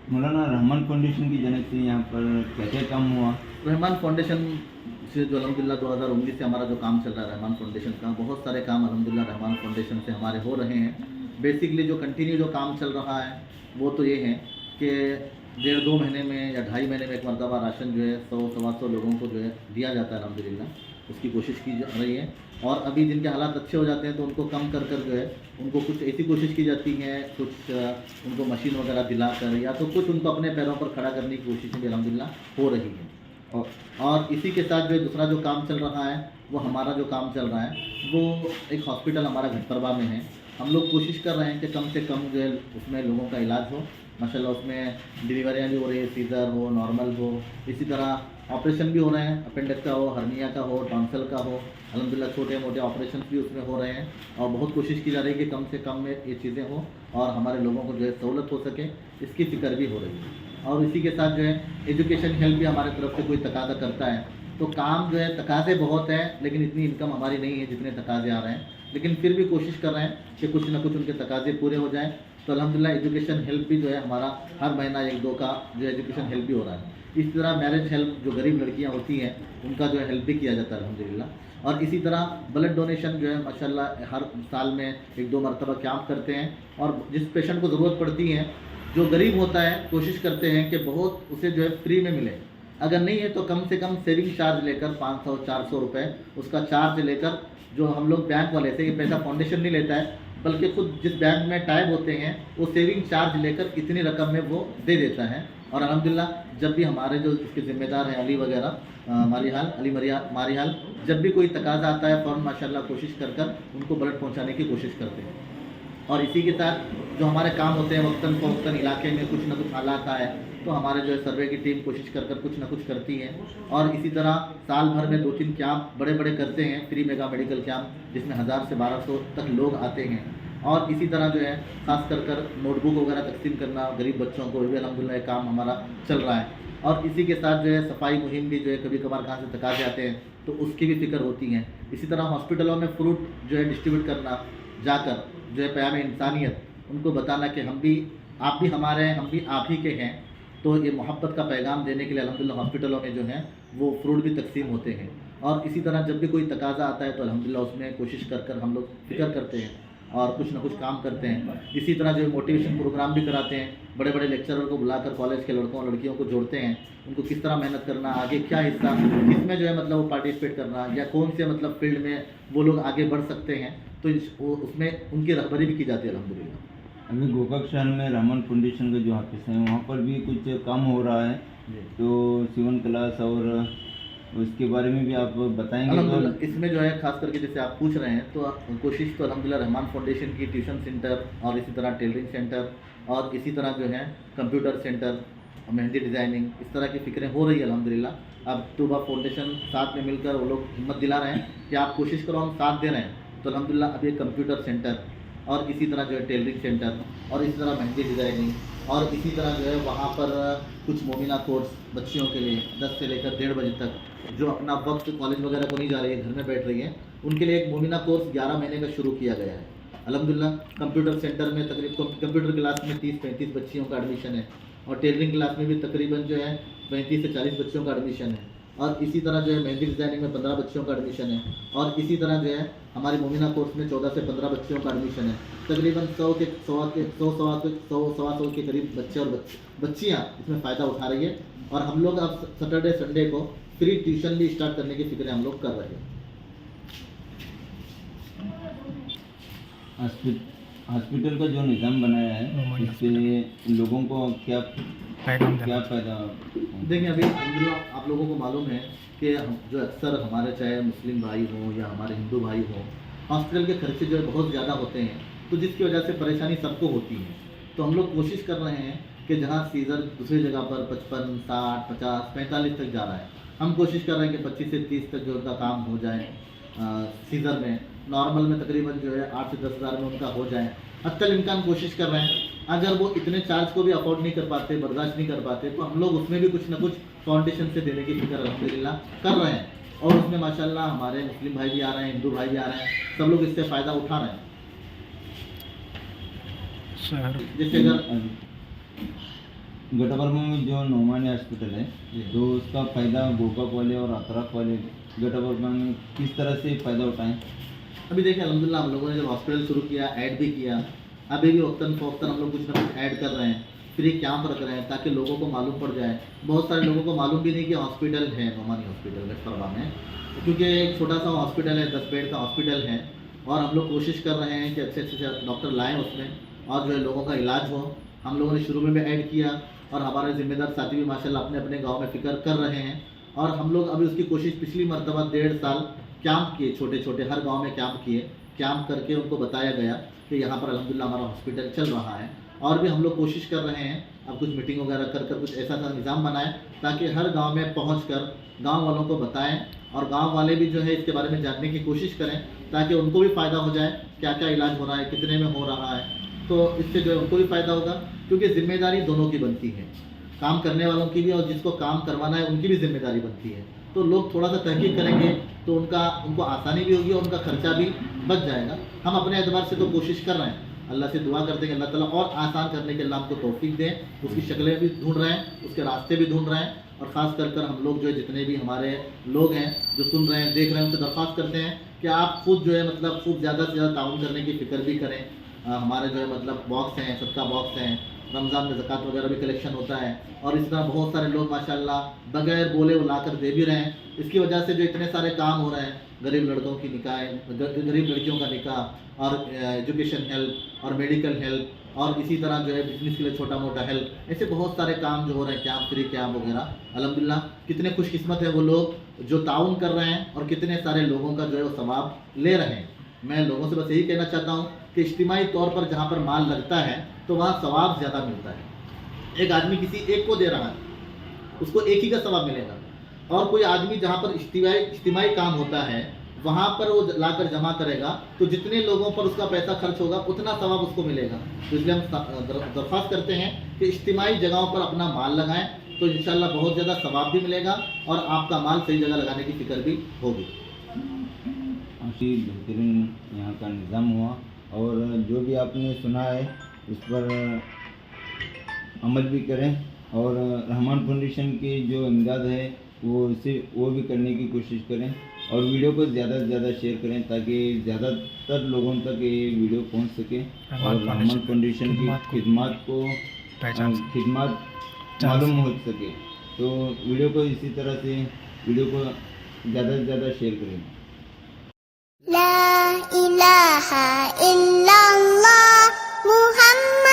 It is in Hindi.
मौलाना रहमान फाउंडेशन की जानिब से यहाँ पर क्या क्या काम हुआ? रहमान फाउंडेशन से जो अल्हम्दुलिल्लाह 2019 से हमारा जो काम चल रहा है रहमान फाउंडेशन का, बहुत सारे काम अल्हम्दुलिल्लाह रहमान फाउंडेशन से हमारे हो रहे हैं। बेसिकली जो कंटिन्यू जो काम चल रहा है वो तो ये है कि 1.5-2 महीने में या 2.5 महीने में एक मरतबा राशन जो है 100-125 लोगों को जो है दिया जाता है अल्हम्दुलिल्लाह। उसकी कोशिश की जा रही है और अभी जिनके हालात अच्छे हो जाते हैं तो उनको कम कर कर जो है उनको कुछ ऐसी कोशिश की जाती है, कुछ उनको मशीन वगैरह दिलाकर या तो कुछ उनको अपने पैरों पर खड़ा करने की कोशिशें भी अल्हम्दुलिल्लाह हो रही हैं। और इसी के साथ जो दूसरा जो काम चल रहा है वो हमारा जो काम चल रहा है वो एक हॉस्पिटल हमारा घटपरवा में है। हम लोग कोशिश कर रहे हैं कि कम से कम जो है उसमें लोगों का इलाज हो। माशाल्लाह उसमें डिलीवरियाँ भी हो रही है, सीज़र हो, नॉर्मल हो, इसी तरह ऑपरेशन भी हो रहे हैं, अपेंडिक्स का हो, हर्निया का हो, टॉन्सिल का हो, अल्हम्दुलिल्लाह छोटे मोटे ऑपरेशन भी उसमें हो रहे हैं। और बहुत कोशिश की जा रही है कि कम से कम में ये चीज़ें हों और हमारे लोगों को जो है सहूलत हो सके, इसकी फ़िक्र भी हो रही है। और इसी के साथ जो है एजुकेशन हेल्प भी हमारे तरफ से कोई तकाज़ा करता है तो काम जो है तकाज़े बहुत हैं लेकिन इतनी इनकम हमारी नहीं है जितने तकाज़े आ रहे हैं, लेकिन फिर भी कोशिश कर रहे हैं कि कुछ ना कुछ उनके तकाज़े पूरे हो जाएं। तो अल्हम्दुलिल्लाह एजुकेशन हेल्प भी जो है हमारा हर महीना 1-2 का जो एजुकेशन हेल्प भी हो रहा है। इस तरह मैरिज हेल्प जो गरीब लड़कियां होती हैं उनका जो है हेल्प भी किया जाता है अल्हम्दुलिल्लाह। और इसी तरह ब्लड डोनेशन जो है माशाल्लाह हर साल में 1-2 मरतबा कैंप करते हैं और जिस पेशेंट को ज़रूरत पड़ती है, जो गरीब होता है, कोशिश करते हैं कि बहुत उसे जो है फ्री में मिले। अगर नहीं है तो कम से कम सेविंग चार्ज लेकर 500-400 रुपये उसका चार्ज लेकर, जो हम लोग बैंक वाले से, ये पैसा फाउंडेशन नहीं लेता है बल्कि खुद जिस बैंक में टाइप होते हैं वो सेविंग चार्ज लेकर इतनी रकम में वो दे देता है। और अल्हम्दुलिल्लाह जब भी हमारे जो इसके ज़िम्मेदार हैं अली वगैरह मारीहाल अली मारीहाल, जब भी कोई तकाज़ा आता है फ़ौरन माशाल्लाह कोशिश कर कर उनको ब्लड पहुँचाने की कोशिश करते हैं। और इसी के साथ जो हमारे काम होते हैं वक्तन इलाके में कुछ ना कुछ हालात आए तो हमारे जो है सर्वे की टीम कोशिश कर कर कुछ ना कुछ करती है। और इसी तरह साल भर में 2-3 कैंप बड़े बड़े करते हैं, फ्री मेगा मेडिकल कैंप जिसमें 1000 से 1200 तक लोग आते हैं। और इसी तरह जो है ख़ास कर नोटबुक वगैरह तकसीम करना गरीब बच्चों को, भी अल्हम्दुलिल्लाह काम हमारा चल रहा है। और इसी के साथ जो है सफाई मुहिम भी जो है कभी कभार कहाँ से तकाजे आते हैं तो उसकी भी फ़िक्र होती है। इसी तरह हॉस्पिटलों में फ्रूट जो है डिस्ट्रीब्यूट करना, जाकर जो है प्याम इंसानियत उनको बताना कि हम भी, आप भी हमारे हैं, हम भी आप ही के हैं। तो ये मोहब्बत का पैगाम देने के लिए अल्हम्दुलिल्लाह हॉस्पिटलों में जो है वो फ्रूट भी तकसीम होते हैं। और इसी तरह जब भी कोई तकाज़ा आता है तो अल्हम्दुलिल्लाह उसमें कोशिश कर कर हम लोग फ़िक्र करते हैं और कुछ ना कुछ काम करते हैं। इसी तरह जो मोटिवेशन प्रोग्राम भी कराते हैं, बड़े बड़े लेक्चरर को बुलाकर कॉलेज के लड़कों और लड़कियों को जोड़ते हैं, उनको किस तरह मेहनत करना, आगे क्या हिस्सा किसमें जो है मतलब वो पार्टिसिपेट करना या कौन से मतलब फील्ड में वो लोग आगे बढ़ सकते हैं, तो उसमें उनकी रहबरी भी की जाती है अल्हम्दुलिल्लाह। अभी गोकाक शहर में रहमान फाउंडेशन के जो ऑफिस हैं वहाँ पर भी कुछ काम हो रहा है, तो सीवन क्लास और उसके बारे में भी आप बताएंगे? अल्हम्दुलिल्लाह इसमें जो है खास करके जैसे आप पूछ रहे हैं तो कोशिश तो अल्हम्दुलिल्लाह रहमान फाउंडेशन की ट्यूशन सेंटर और इसी तरह टेलरिंग सेंटर और इसी तरह जो है कंप्यूटर सेंटर, मेहंदी डिज़ाइनिंग, इस तरह की फ़िक्रें हो रही है अल्हम्दुलिल्लाह। अब तूबा फाउंडेशन साथ में मिलकर वो लोग हिम्मत दिला रहे हैं कि आप कोशिश करो, हम साथ दे रहे हैं। तो अल्हम्दुलिल्लाह अभी कंप्यूटर सेंटर और इसी तरह जो है टेलरिंग सेंटर और इसी तरह मेहंदी डिज़ाइनिंग और इसी तरह जो है वहाँ पर कुछ मोमिना कोर्स बच्चियों के लिए 10 से लेकर 1:30 बजे तक, जो अपना वक्त कॉलेज वगैरह को नहीं जा रही है, घर में बैठ रही है, उनके लिए एक मोमिना कोर्स 11 महीने का शुरू किया गया है अल्हम्दुलिल्लाह। कंप्यूटर सेंटर में तकरीबन कंप्यूटर क्लास में 30-35 बच्चियों का एडमिशन है और टेलरिंग क्लास में भी तकरीबन जो है 35 से 40 बच्चों का एडमिशन है। और इसी तरह जो है मेहंदी डिज़ाइनिंग में 15 बच्चों का एडमिशन है और इसी तरह जो है हमारी मोमिना कोर्स में 14 से 15 बच्चों का एडमिशन है। तकरीबन 100 के करीब बच्चे और बच्चियाँ इसमें फ़ायदा उठा रही है। और हम लोग अब सैटरडे संडे को फ्री ट्यूशन भी स्टार्ट करने की फिक्र हम लोग कर रहे हैं। हॉस्पिटल का जो निज़ाम बनाया है इससे लोगों को क्या फ़ायदा? देखिए अभी अल्हम्दुलिल्लाह आप लोगों को मालूम है कि जो अक्सर हमारे चाहे मुस्लिम भाई हों या हमारे हिंदू भाई हों, हॉस्पिटल के खर्चे जो है बहुत ज़्यादा होते हैं, तो जिसकी वजह से परेशानी सबको होती है। तो हम लोग कोशिश कर रहे हैं कि जहाँ सीज़र दूसरी जगह पर 55, 60, 50, 45 तक जा रहा है, हम कोशिश कर रहे हैं कि 25 से 30 तक जो उनका काम हो जाए सीज़र में। नॉर्मल में तकरीबन जो है 8 से 10 हज़ार में उनका हो जाए, हत्तल इम्कान कोशिश कर रहे हैं। अगर वो इतने चार्ज को भी अफोर्ड नहीं कर पाते, बर्दाश्त नहीं कर पाते, तो हम लोग उसमें भी कुछ ना कुछ फाउंडेशन से देने की फिक्र अल्हम्दुलिल्लाह कर रहे हैं। और उसमें माशाल्लाह हमारे मुस्लिम भाई भी आ रहे हैं, हिंदू भाई भी आ रहे हैं, सब लोग इससे फ़ायदा उठा रहे हैं। जैसे अगर गटाबरमा में जो नोमानी हॉस्पिटल है जी। तो उसका फ़ायदा गोकाक वाले और अतराफ वाले गटाबरमा में किस तरह से फ़ायदा उठाएं? अभी देखिए अल्हम्दुलिल्लाह हम लोगों ने जब हॉस्पिटल शुरू किया, ऐड भी किया, अभी भी वक्तन फ़वक्तन हम लोग कुछ ना कुछ ऐड कर रहे हैं, फ्री कैंप रख रहे हैं ताकि लोगों को मालूम पड़ जाए। बहुत सारे लोगों को मालूम भी नहीं कि हॉस्पिटल है नोमानी हॉस्पिटल गटफरवा में, क्योंकि एक छोटा सा हॉस्पिटल है, 10 बेड का हॉस्पिटल है और हम लोग कोशिश कर रहे हैं कि अच्छे अच्छे डॉक्टर लाएँ उसमें और जो है लोगों का इलाज हो। हम लोगों ने शुरू में भी ऐड किया और हमारे ज़िम्मेदार साथी भी माशाल्लाह अपने अपने गाँव में फ़िक्र कर रहे हैं और हम लोग अभी उसकी कोशिश पिछली मरतबा 1.5 साल कैंप किए, छोटे छोटे हर गांव में कैंप किए, कैंप करके उनको बताया गया कि यहाँ पर अल्हम्दुलिल्लाह हमारा हॉस्पिटल चल रहा है और भी हम लोग कोशिश कर रहे हैं अब कुछ मीटिंग वगैरह कर कर कुछ ऐसा सा निज़ाम बनाएं ताकि हर गांव में पहुंचकर गांव वालों को बताएं और गांव वाले भी जो है इसके बारे में जानने की कोशिश करें ताकि उनको भी फ़ायदा हो जाए, क्या क्या इलाज हो रहा है, कितने में हो रहा है, तो इससे जो है उनको भी फ़ायदा होगा क्योंकि ज़िम्मेदारी दोनों की बनती है, काम करने वालों की भी और जिसको काम करवाना है उनकी भी ज़िम्मेदारी बनती है। तो लोग थोड़ा सा तहकीक करेंगे तो उनको आसानी भी होगी और उनका खर्चा भी बच जाएगा। हम अपने एतबार से तो कोशिश कर रहे हैं, अल्लाह से दुआ करते हैं कि अल्लाह ताला और आसान करने के अल्लाह हमको तौफीक दें, उसकी शक्लें भी ढूंढ रहे हैं, उसके रास्ते भी ढूंढ रहे हैं और ख़ास कर हम लोग जो है जितने भी हमारे लोग हैं जो सुन रहे हैं देख रहे हैं उनसे दरख्वास्त करते हैं कि आप खुद जो है मतलब खूब ज़्यादा से ज़्यादा ताउन करने की फ़िक्र भी करें। हमारे जो है मतलब बॉक्स हैं, सदका बॉक्स हैं, रमज़ान में ज़कात वगैरह भी कलेक्शन होता है और इस तरह बहुत सारे लोग माशाल्लाह बगैर बोले वो ला कर दे भी रहे हैं। इसकी वजह से जो इतने सारे काम हो रहे हैं, गरीब लड़कों की निकाह, गरीब लड़कियों का निकाह और एजुकेशन हेल्प और मेडिकल हेल्प और इसी तरह जो है बिजनेस के लिए छोटा मोटा हेल्प, ऐसे बहुत सारे काम जो हो रहे हैं, कैंप फ्री कैंप वगैरह। अल्हम्दुलिल्लाह कितने खुशकिस्मत है वो लोग जो ताउन कर रहे हैं और कितने सारे लोगों का जो है वो सवाब ले रहे हैं। मैं लोगों से बस यही कहना चाहता हूँ कि इज्तिमाई तौर पर जहाँ पर माल लगता है तो वहाँ सवाब ज़्यादा मिलता है। एक आदमी किसी एक को दे रहा है उसको एक ही का सवाब मिलेगा और कोई आदमी जहाँ पर इज्तिमाई काम होता है वहाँ पर वो लाकर जमा करेगा तो जितने लोगों पर उसका पैसा खर्च होगा उतना सवाब उसको मिलेगा। तो इसलिए हम दरख्वास्त करते हैं कि इज्तिमाई जगहों पर अपना माल लगाएं तो इंशाल्लाह बहुत ज़्यादा सवाब भी मिलेगा और आपका माल सही जगह लगाने की फ़िक्र भी होगी। काफ़ी बेहतरीन यहाँ का निज़ाम हुआ और जो भी आपने सुना है उस पर अमल भी करें और रहमान फाउंडेशन की जो इमदाद है वो भी करने की कोशिश करें और वीडियो को ज़्यादा से ज़्यादा शेयर करें ताकि ज़्यादातर लोगों तक ये वीडियो पहुंच सके और रहमान फाउंडेशन की खिदमत मालूम हो सके। तो वीडियो को इसी तरह से ज़्यादा से ज़्यादा शेयर करें। ला इलाहा इल्लल्लाह मुहम्मद